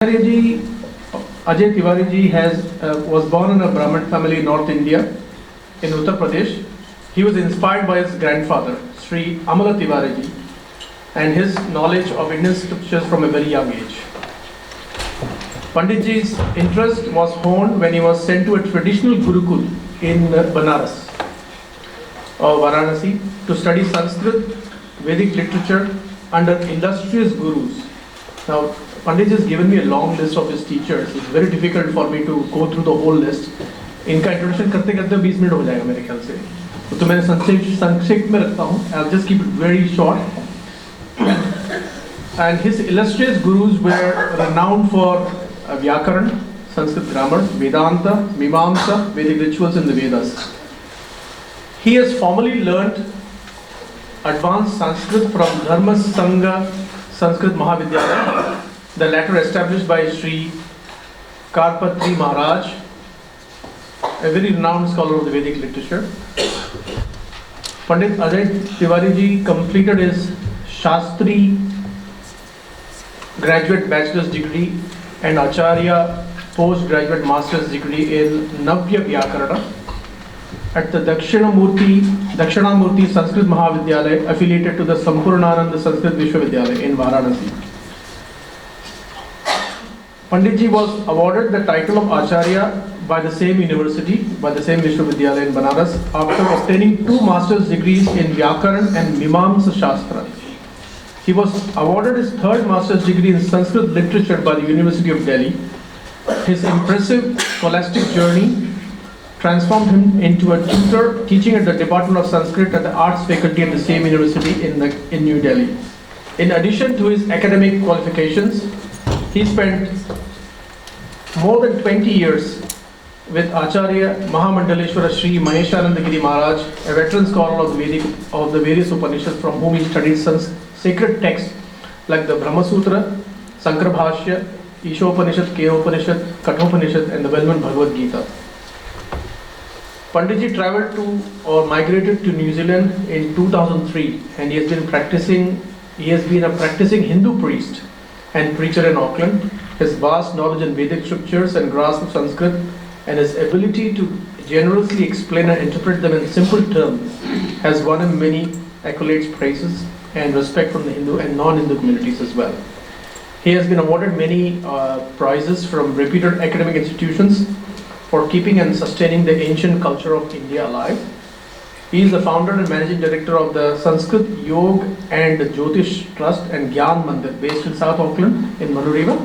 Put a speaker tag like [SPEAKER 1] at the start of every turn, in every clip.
[SPEAKER 1] Tiwari ji, Ajay Tiwari ji was born in a Brahmin family in North India, in Uttar Pradesh. He was inspired by his grandfather, Sri Amala Tiwari ji, and his knowledge of Indian scriptures from a very young age. Pandit ji's interest was honed when he was sent to a traditional Gurukul in Banaras or Varanasi to study Sanskrit, Vedic literature under illustrious gurus. Now, Pandit has given me a long list of his teachers. It's very difficult for me to go through the whole list. इनका introduction करते करते 20 minute हो जाएगा मेरे ख्याल से. तो मैं संक्षेप में रखता हूँ. I'll just keep it very short. And his illustrious gurus were renowned for Vyakaran, Sanskrit grammar, Vedanta, Mimamsa, Vedic rituals in the Vedas. He has formally learnt advanced Sanskrit from Dharma Sangha Sanskrit Mahavidyalaya, the latter established by Sri Karpatri Maharaj, a very renowned scholar of the Vedic literature. Pandit Ajay Tiwari ji completed his Shastri graduate bachelor's degree and Acharya postgraduate master's degree in Navya Vyakarana at the Dakshinamurti Sanskrit Mahavidyalaya, affiliated to the Sampurnananda Sanskrit Vishwavidyalaya in Varanasi. Pandit ji was awarded the title of Acharya by the same university, by the same Vishwavidyalaya in Banaras, after obtaining 2 master's degrees in Vyakaran and Mimamsa Shastra. He was awarded his 3rd master's degree in Sanskrit literature by the University of Delhi. His impressive scholastic journey transformed him into a tutor teaching at the Department of Sanskrit at the Arts Faculty at the same university in New Delhi. In addition to his academic qualifications, he spent more than 20 years with Acharya Mahamandaleshwara Sri Maheshanandagiri Maharaj, a veteran scholar of the various Upanishads, from whom he studied sacred texts like the Brahma Sutra, Sankara Bhashya, Ishopanishad, Keopanishad, Kathopanishad, and the well-known Bhagavad Gita. Panditji traveled to or migrated to New Zealand in 2003, and he has been a practicing Hindu priest and preacher in Auckland. His vast knowledge in Vedic scriptures and grasp of Sanskrit and his ability to generously explain and interpret them in simple terms has won him many accolades, praises, and respect from the Hindu and non-Hindu communities as well. He has been awarded many prizes from reputed academic institutions for keeping and sustaining the ancient culture of India alive. He is the founder and managing director of the Sanskrit Yoga and Jyotish Trust and Gyan Mandir, based in South Auckland in Manuriva.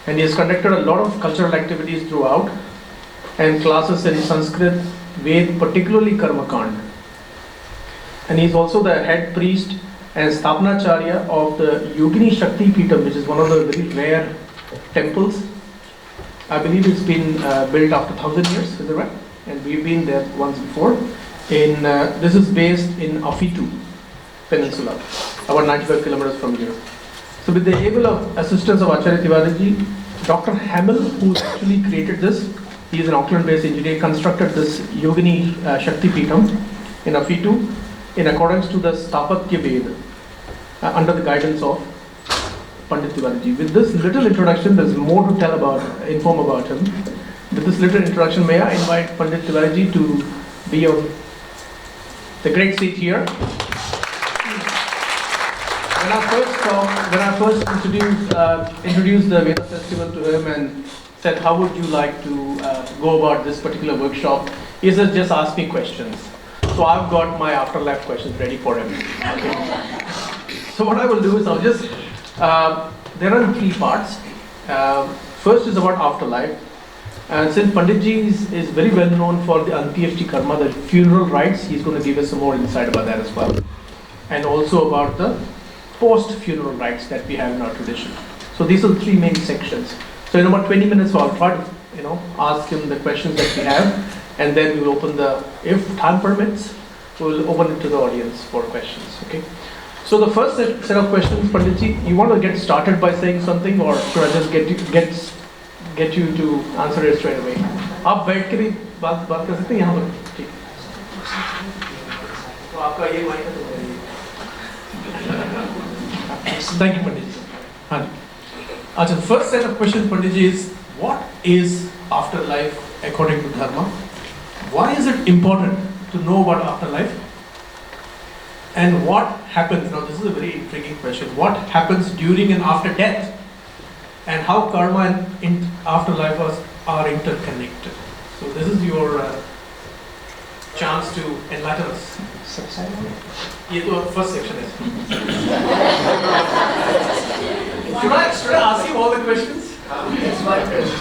[SPEAKER 1] And he has conducted a lot of cultural activities throughout and classes in Sanskrit, Ved, particularly Karmakand. And he is also the head priest and Sthapanacharya of the Yogini Shakti Peetham, which is one of the very rare temples. I believe it's been built after 1,000 years, is that right? And we've been there once before. This is based in Afitu Peninsula, about 95 kilometers from here. So with the able assistance of Acharya Tiwari ji, Dr. Hamel, who actually created this, he is an Auckland-based engineer, constructed this Yogini Shakti Peetham in Afitu in accordance to the Sthapatya Veda, under the guidance of Pandit Tiwari ji. With this little introduction, there's more to inform about him. With this little introduction, may I invite Pandit Tiwari ji to be on the great seat here. When I first introduced the Veda Festival to him and said, how would you like to go about this particular workshop, he said, just ask me questions. So I've got my afterlife questions ready for him. Okay. So what I will do is I'll just, there are 3 parts. First is about afterlife. Since Panditji is very well known for the Antyeshti Karma, the funeral rites, he's going to give us some more insight about that as well. And also about the post-funeral rites that we have in our tradition. So these are the 3 main sections. So in about 20 minutes, I'll try to ask him the questions that we have, and then we will open if time permits, we will open it to the audience for questions. Okay. So the first set of questions, Panditji, you want to get started by saying something, or should I just get you to answer it straight away? आप बैठ के भी बात कर सकते हैं यहाँ पर. ठीक. तो आपका ये माइक है तो Thank you, Pandit. Acha, the first set of questions, Panditji, is what is afterlife according to Dharma? Why is it important to know about afterlife? And what happens, now this is a very intriguing question, what happens during and after death? And how karma and afterlife are interconnected. So this is your chance to enlighten us. This is the first section. Should I ask you all the questions?
[SPEAKER 2] It's my question.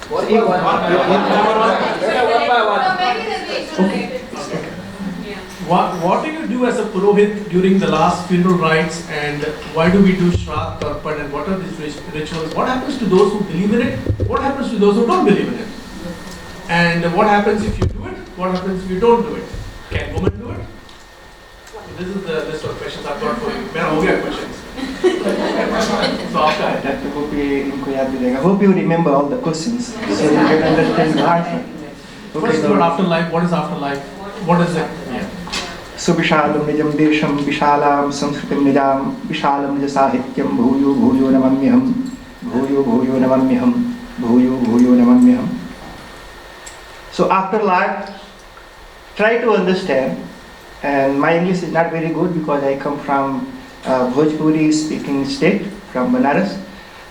[SPEAKER 3] What do you want?
[SPEAKER 2] One by one.
[SPEAKER 1] Okay. What do you do as a Purohit during the last funeral rites, and why do we do Shraddh, Tarpan, and what are these rituals? What happens to those who believe in it? What happens to those who don't believe in it? And what happens if you do it? What happens if you don't do it? Can women do it? So this is the list of questions I've got for you. Mera ho gaya questions. So after
[SPEAKER 3] Dr. Hope you remember all the questions so you can understand the answer.
[SPEAKER 1] first about afterlife, what is afterlife? What is it? Yeah.
[SPEAKER 3] सुविशालं निजं देशं विशालां संस्कृतिं निजां विशालं निज साहित्यं भूयो भूयो नमाम्यहं भूयो भूयो नमाम्यहं भूयो भूयो नमाम्यहं. So after life, try to understand, and my English is not very good because I come from Bhojpuri speaking state from Banaras,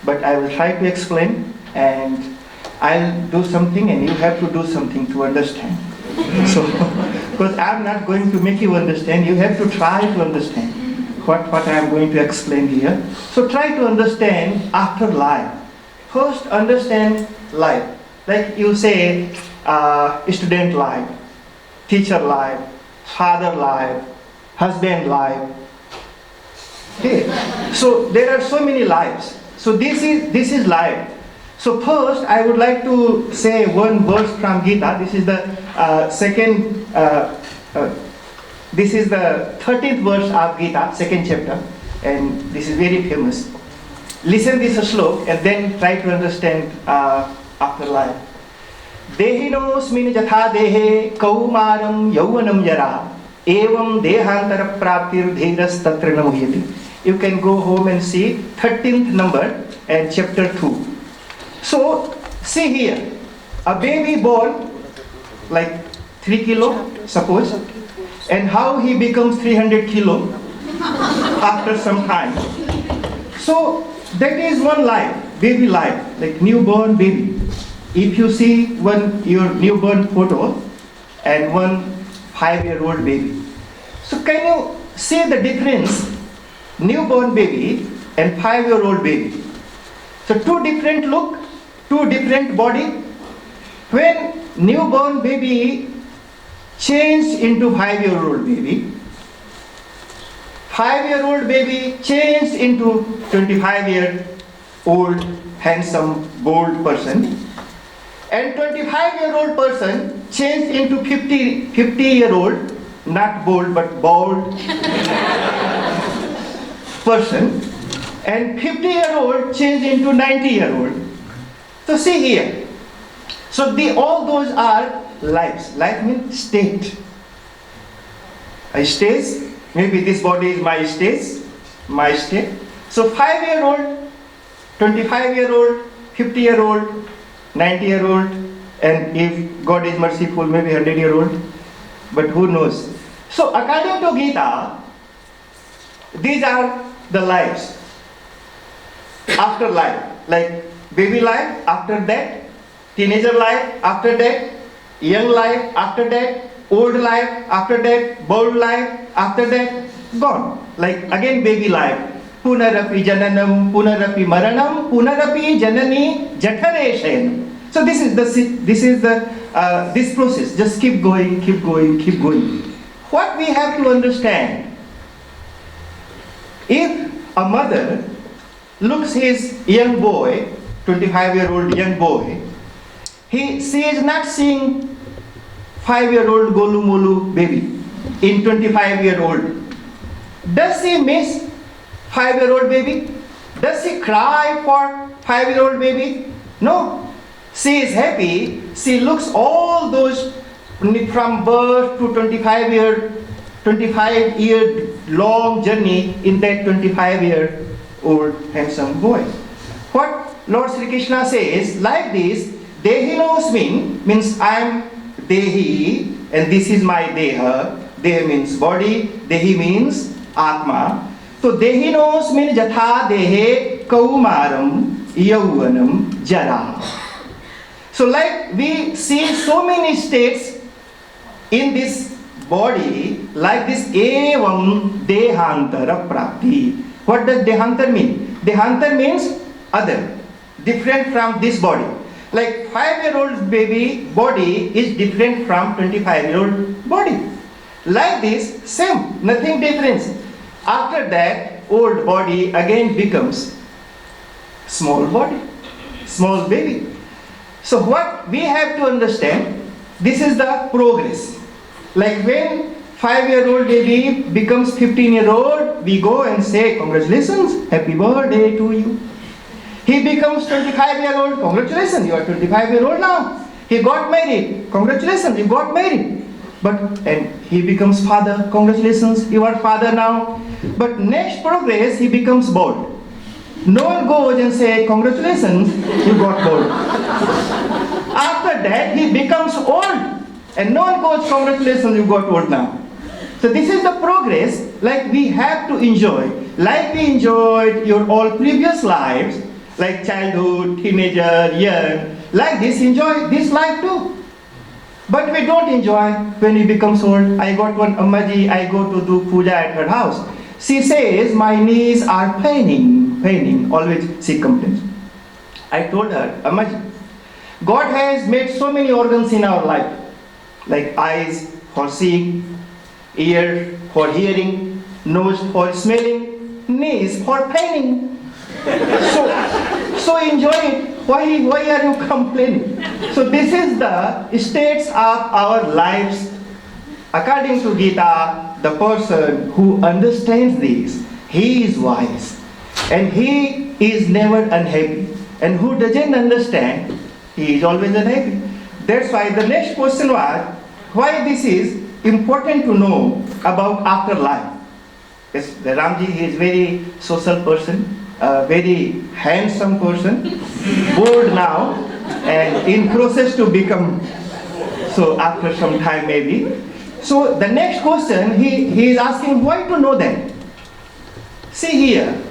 [SPEAKER 3] but I will try to explain, and I'll do something and you have to do something to understand. So, because I'm not going to make you understand, you have to try to understand what I am going to explain here. So try to understand after life. First understand life. Like you say, student life, teacher life, father life, husband life. Okay. So there are so many lives. So this is life. So first, I would like to say one verse from Gita. This is the this is the 13th verse of Gita, second chapter, and this is very famous. Listen this slok and then try to understand after life. Dehinosmin jatha dehe kaumaram yauvanam yara evam dehantara praptir dhiras tatra namuhyati. You can go home and see 13th number and chapter 2. So, see here, a baby born like 3 kilo, suppose, and how he becomes 300 kilo after some time. So, that is one life, baby life, like newborn baby. If you see your newborn photo and one 5-year-old baby. So, can you see the difference, newborn baby and 5-year-old baby? So, two different look, two different body. When newborn baby changed into 5-year-old baby, 5-year-old baby changed into 25-year-old handsome bold person, and 25-year-old person changed into 50-year-old not bold but bald person, and 50-year-old changed into 90-year-old. So see here. So all those are lives. Life means state. A stage, maybe this body is my stage, my state. So 5-year-old, 25-year-old, 50-year-old, 90-year-old, and if God is merciful, maybe 100-year-old. But who knows? So according to Gita, these are the lives. After life, like baby life, after that, teenager life, after that, young life, after that, old life, after that, bold life, after that, gone. Like again baby life. Punarapi jananam, punarapi maranam, punarapi janani jathareshen. So this is this process. Just keep going, keep going, keep going. What we have to understand, if a mother looks his young boy, 25-year-old young boy, she is not seeing 5-year-old Golu Molu baby in 25-year-old. Does she miss 5-year-old baby? Does she cry for 5-year-old baby? No. She is happy. She looks all those from birth to 25-year long journey in that 25-year-old handsome boy. what Lord Sri Krishna says, like this, Dehinos means I am Dehi, and this is my Deha. Deha means body, Dehi means Atma. So Dehinos means Jatha Dehe Kaumaram Yauvanam Jara. So like we see so many states in this body, like this Evam Dehantara Prapti. What does Dehantar mean? Dehantar means other, different from this body. Like 5-year-old baby body is different from 25-year-old body. Like this, same, nothing difference. After that, old body again becomes small body, small baby. So what we have to understand, this is the progress. Like when 5-year-old baby becomes 15-year-old, we go and say, congratulations, happy birthday to you. He becomes 25-year-old, congratulations, you are 25-year-old now. He got married, congratulations, you got married. And he becomes father, congratulations, you are father now. But next progress, he becomes bald. No one goes and say, congratulations, you got bald. After that, he becomes old. And no one goes, congratulations, you got old now. So this is the progress, like we have to enjoy. Like we enjoyed your all previous lives, like childhood, teenager, young. Like this, enjoy this life too. But we don't enjoy when we become old. I got one Ammaji, I go to do puja at her house. She says, my knees are paining. Always she complains. I told her, Ammaji, God has made so many organs in our life. Like eyes for seeing, ear for hearing, nose for smelling, knees for paining. So enjoy it. Why are you complaining? So this is the states of our lives. According to Gita, the person who understands this, he is wise. And he is never unhappy. And who doesn't understand, he is always unhappy. That's why the next question was, why this is important to know about afterlife. Yes, the Ramji, he is very social person, very handsome person, bored now, and in process to become, so after some time maybe. So the next question, he is asking, why to know that? See here,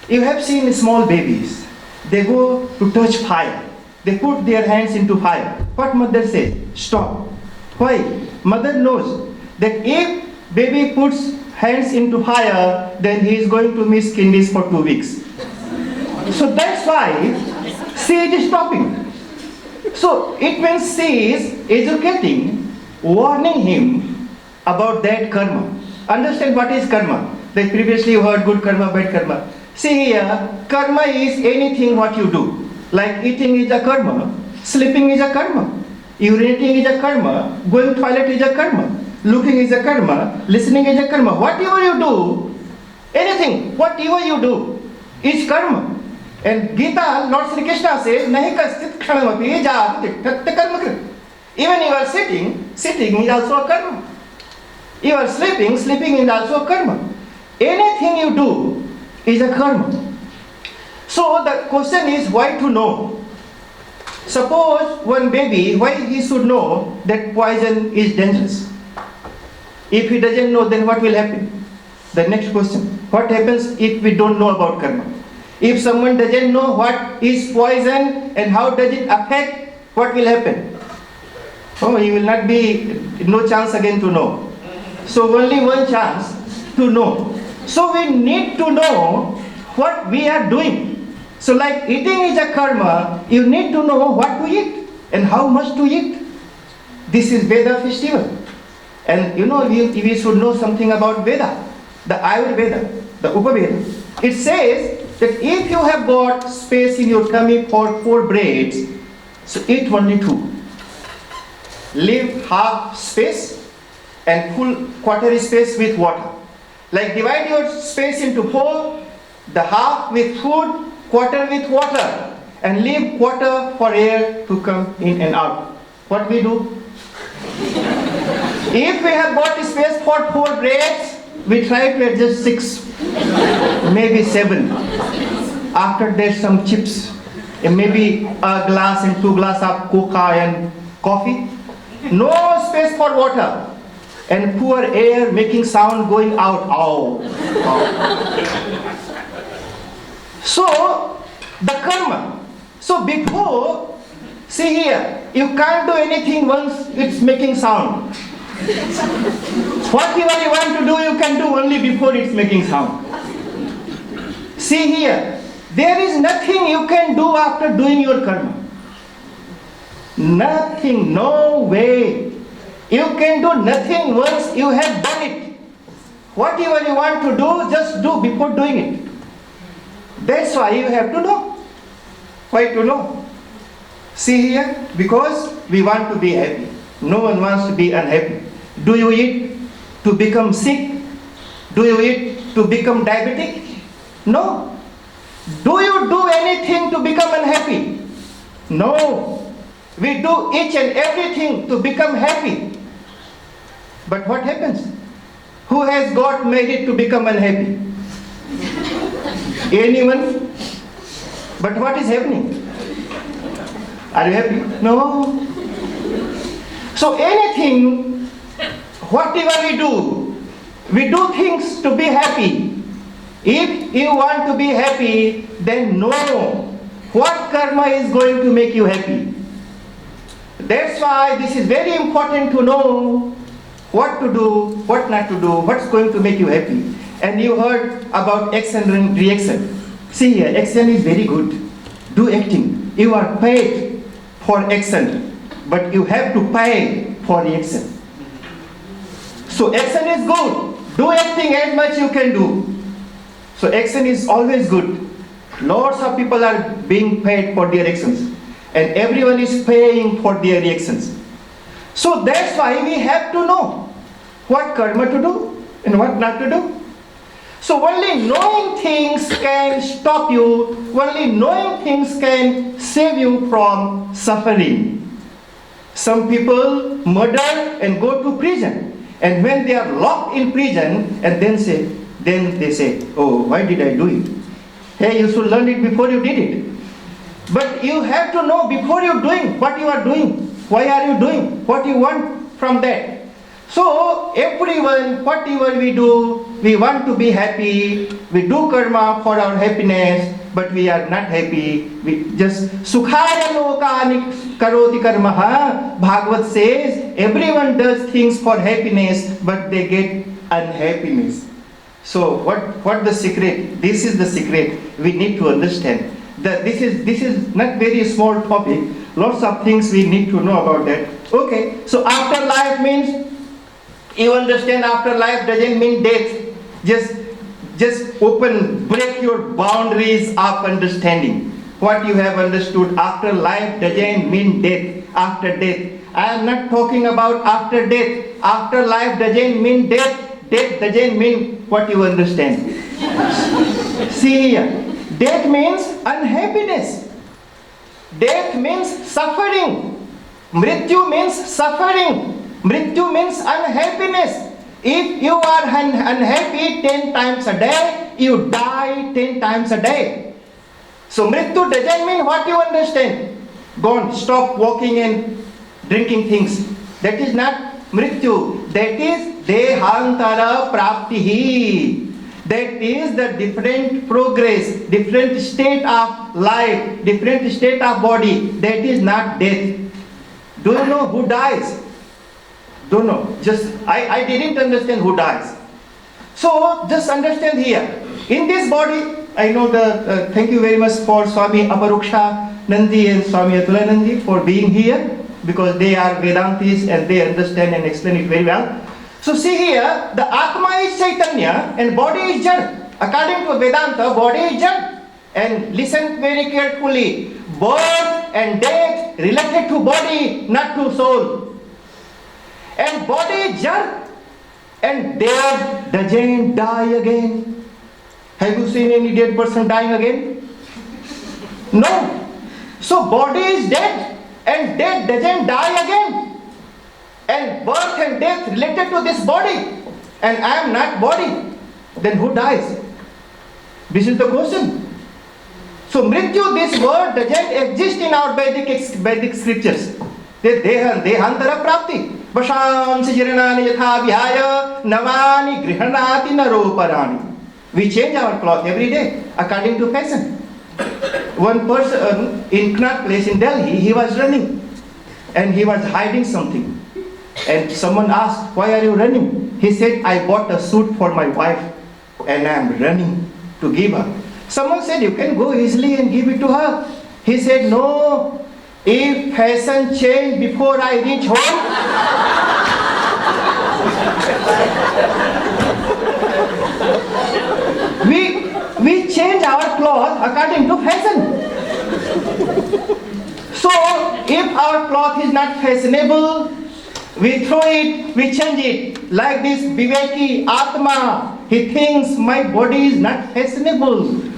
[SPEAKER 3] you have seen small babies, they go to touch fire, they put their hands into fire. What mother says? Stop. Why? Mother knows that if baby puts hands into fire, then he is going to miss kidneys for 2 weeks. So that's why she is stopping. So it means she is educating, warning him about that karma. Understand what is karma? Like previously you heard good karma, bad karma. See here, karma is anything what you do. Like eating is a karma, sleeping is a karma. Urinating is a karma, going toilet is a karma, looking is a karma, listening is a karma. Whatever you do, anything, whatever you do, is karma. And Gita, Lord Sri Krishna says, Nahi kastit khanamapi jat karma krit. Even you are sitting is also a karma. You are sleeping is also a karma. Anything you do is a karma. So the question is, why to know? Suppose one baby, why he should know that poison is dangerous? If he doesn't know, then what will happen? The next question, what happens if we don't know about karma? If someone doesn't know what is poison and how does it affect, what will happen? Oh, he will not be, no chance again to know. So only one chance to know. So we need to know what we are doing. So like eating is a karma, you need to know what to eat and how much to eat. This is Veda festival. And you know, we should know something about Veda, the Ayurveda, the Upaveda. It says that if you have got space in your tummy for 4 breads, so eat only 2. Leave half space and full quarter space with water. Like divide your space into 4, the half with food, quarter with water, and leave quarter for air to come in and out. What we do? If we have got space for 4 breads, we try to adjust 6, maybe 7. after that some chips, and maybe a glass and 2 glass of coca and coffee. No space for water. And poor air making sound going out. Ow. So, the karma. So before, see here, you can't do anything once it's making sound. Whatever you want to do, you can do only before it's making sound. See here, there is nothing you can do after doing your karma. Nothing, no way. You can do nothing once you have done it. Whatever you want to do, just do before doing it. That's why you have to know. Why to know? See here, because we want to be happy. No one wants to be unhappy. Do you eat to become sick? Do you eat to become diabetic? No. Do you do anything to become unhappy? No. We do each and everything to become happy. But what happens? Who has got married to become unhappy? Anyone? But what is happening? Are you happy? No. So anything, whatever we do things to be happy. If you want to be happy, then know what karma is going to make you happy. That's why this is very important to know what to do, what not to do, what's going to make you happy. And you heard about action and reaction. See here, action is very good. Do acting. You are paid for action, but you have to pay for reaction. So action is good. Do acting as much you can do. So action is always good. Lots of people are being paid for their actions, and everyone is paying for their reactions. So that's why we have to know what karma to do and what not to do. So only knowing things can stop you, only knowing things can save you from suffering. Some people murder and go to prison, and when they are locked in prison, and then they say, oh, why did I do it? Hey, you should learn it before you did it. But you have to know before you're doing what you are doing. Why are you doing? What you want from that? So everyone, whatever we do, we want to be happy. We do karma for our happiness, but we are not happy. We just sukhaya lokani karoti karmaha. Bhagavad says everyone does things for happiness, but they get unhappiness. So what the secret? This is the secret we need to understand. That this is not very small topic. Lots of things we need to know about that. Okay, so afterlife means, you understand, afterlife doesn't mean death. Just break your boundaries of understanding. What you have understood, afterlife doesn't mean death, after death. I am not talking about after death. Afterlife doesn't mean death. Death doesn't mean what you understand. See here, death means unhappiness. Death means suffering. Mrityu means suffering. Mrityu means unhappiness. If you are unhappy 10 times a day, you die 10 times a day. So Mrityu doesn't mean what you understand. Gone, stop walking and drinking things. That is not Mrityu. That is Dehantara Praptihi. That is the different progress, different state of life, different state of body. That is not death. Do you know who dies? Don't know. I didn't understand who dies. So just understand here. In this body, I know thank you very much for Swami Aparuksha Nandi and Swami Atula Nandi for being here, because they are Vedantis and they understand and explain it very well. So see here, the Atma is Chaitanya and body is Jad. According to Vedanta, body is Jad. And listen very carefully. Birth and death related to body, not to soul. And body is Jad. And dead doesn't die again. Have you seen any dead person dying again? No. So body is dead and dead doesn't die again. And birth and death related to this body, and I am not body, then who dies? This is the question. So Mrityu, this word doesn't exist in our Vedic scriptures. Dehantara prapti. Vashamsi jiranani yatha vihaya navani grihanati naroparani. We change our cloth every day according to fashion. One person in Knut place in Delhi, he was running and he was hiding something. And someone asked, why are you running? He said, I bought a suit for my wife and I am running to give her. Someone said, you can go easily and give it to her. He said, no, if fashion change before I reach home, we change our clothes according to fashion. So, if our cloth is not fashionable, we throw it, we change it. Like this Viveki Atma, he thinks my body is not fashionable.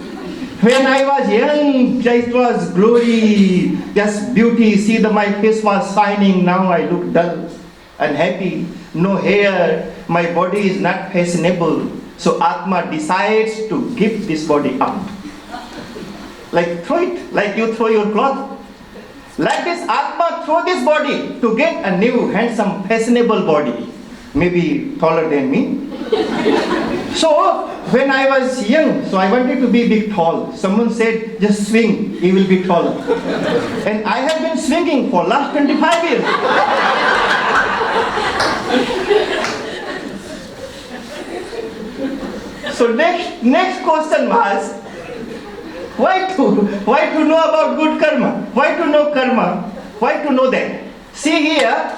[SPEAKER 3] When I was young, it was glory, just beauty. See, my face was shining. Now I look dull, unhappy, no hair. My body is not fashionable. So Atma decides to give this body up. Like throw it, like you throw your cloth. Like this Atma throw this body to get a new, handsome, fashionable body. Maybe taller than me. So when I was young, so I wanted to be big tall. Someone said, just swing, you will be taller. And I have been swinging for last 25 years. So next question was, why to know about good karma? Why to know karma? Why to know that? See here,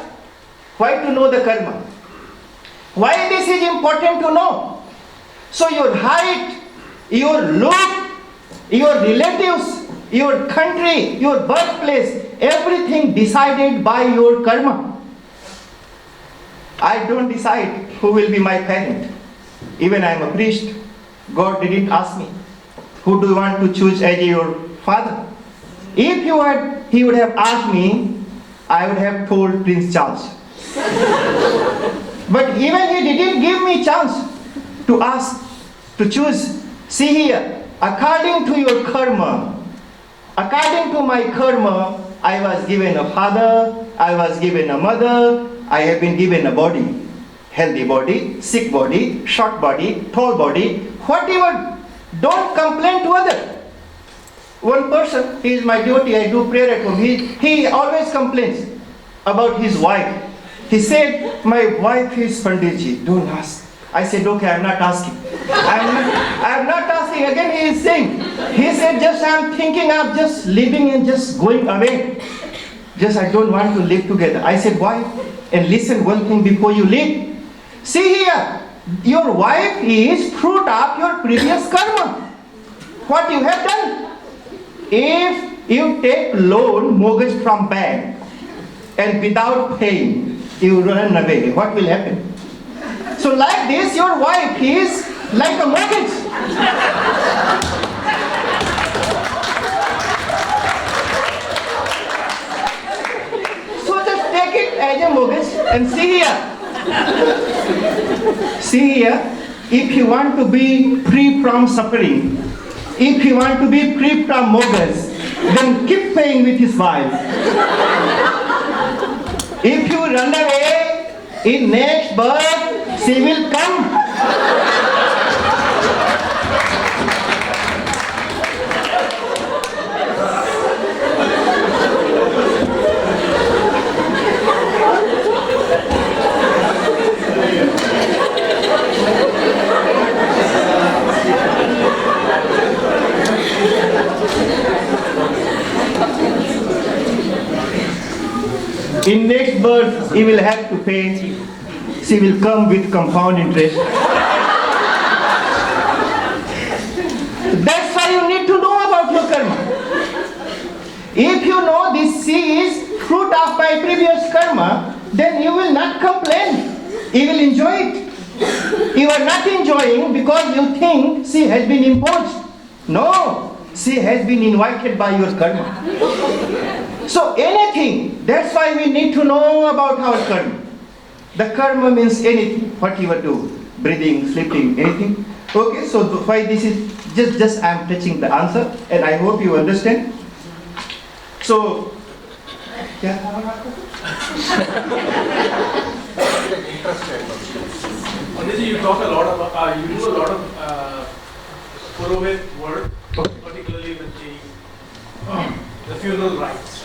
[SPEAKER 3] why to know the karma? Why this is important to know? So your height, your look, your relatives, your country, your birthplace, everything decided by your karma. I don't decide who will be my parent. Even I am a priest. God didn't ask me, who do you want to choose as your father? If he would have asked me, I would have told Prince Charles. But even he didn't give me chance to ask, to choose. See here, according to your karma, according to my karma, I was given a father, I was given a mother, I have been given a body. Healthy body, sick body, short body, tall body, whatever. Don't complain to other. One person, he is my devotee, I do prayer at home. He always complains about his wife. He said, my wife is Panditji, don't ask. I said, okay, I am not asking. I am not asking. Again he is saying. He said, just I am thinking of just leaving and just going away. Just I don't want to live together. I said, why? And listen one thing before you leave. See here, your wife is fruit of your previous karma. What you have done? If you take loan, mortgage from bank, and without paying, you run away, what will happen? So like this, your wife is like a mortgage. So just take it as a mortgage and see here. See here, if you want to be free from suffering, if you want to be free from mortgage, then keep paying with his wife. If you run away, in next birth, she will come. In next birth, he will have to pay. She will come with compound interest. That's why you need to know about your karma. If you know this sea is fruit of my previous karma, then you will not complain. You will enjoy it. You are not enjoying because you think she has been imposed. No, she has been invited by your karma. So anything, that's why we need to know about our karma. The karma means anything, what you do, breathing, sleeping, anything. Okay, so why this is just I'm touching the answer, and I hope you understand. So, yeah.
[SPEAKER 1] Panditji, you talk a lot about, you do a lot of Purohit work, particularly with the funeral rites.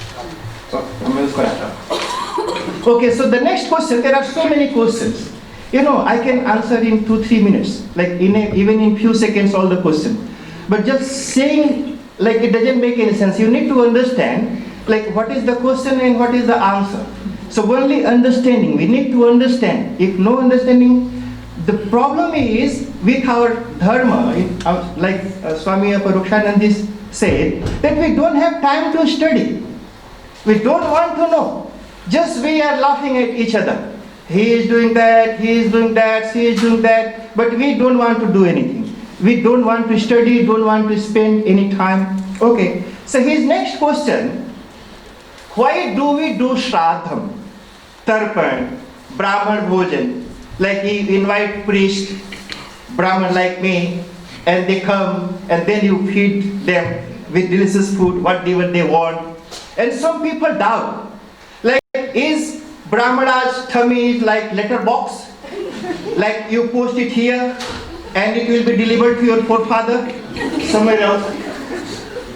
[SPEAKER 3] Okay, so the next question, there are so many questions. You know, I can answer in 2-3 minutes, like even in few seconds all the question. But just saying, like it doesn't make any sense. You need to understand, like what is the question and what is the answer. So only understanding, we need to understand. If no understanding, the problem is with our dharma, like Swami Aparukshanandji said, that we don't have time to study. We don't want to know. Just we are laughing at each other. He is doing that, he is doing that, she is doing that, but we don't want to do anything. We don't want to study, don't want to spend any time. Okay, so his next question, why do we do Shraddham, Tarpan, Brahman Bhojan? Like he invite priest, Brahman like me, and they come and then you feed them with delicious food, whatever they want. And some people doubt, like is Brahmana's tummy like letterbox? Like you post it here and it will be delivered to your forefather somewhere else.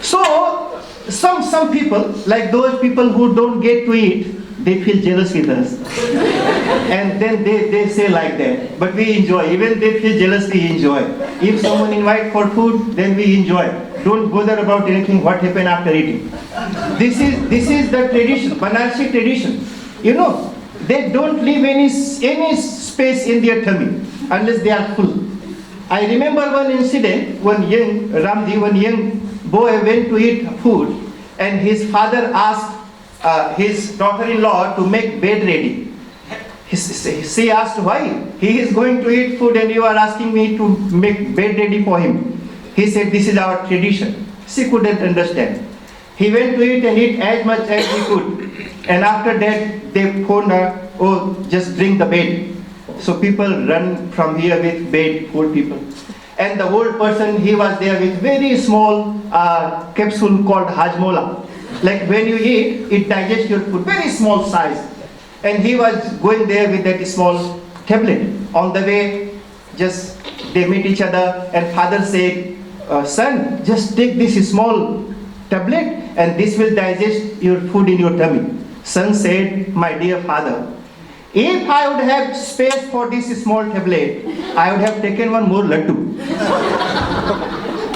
[SPEAKER 3] So some people, like those people who don't get to eat, they feel jealous with us. And then they say like that. But we enjoy. Even they feel jealous, we enjoy. If someone invite for food, then we enjoy. Don't bother about anything what happened after eating. This is the tradition, Banarsi tradition. You know, they don't leave any space in their tummy unless they are full. I remember one incident when young boy went to eat food and his father asked his daughter-in-law to make bed ready. She asked why? He is going to eat food and you are asking me to make bed ready for him. He said this is our tradition. She couldn't understand. He went to eat and eat as much as he could. And after that they phoned her, oh just bring the bed. So people run from here with bed, old people. And the old person, he was there with very small capsule called hajmola. Like when you eat, it digests your food, very small size. And he was going there with that small tablet. On the way, just they meet each other and father said, son, just take this small tablet and this will digest your food in your tummy. Son said, my dear father, if I would have space for this small tablet, I would have taken one more laddu.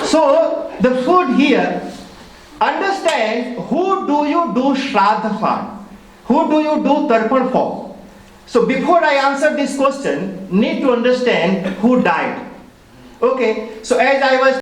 [SPEAKER 3] So the food here, understand who do you do Shraddha for? Who do you do Tarpan for? So before I answer this question, need to understand who died. Okay, so as I was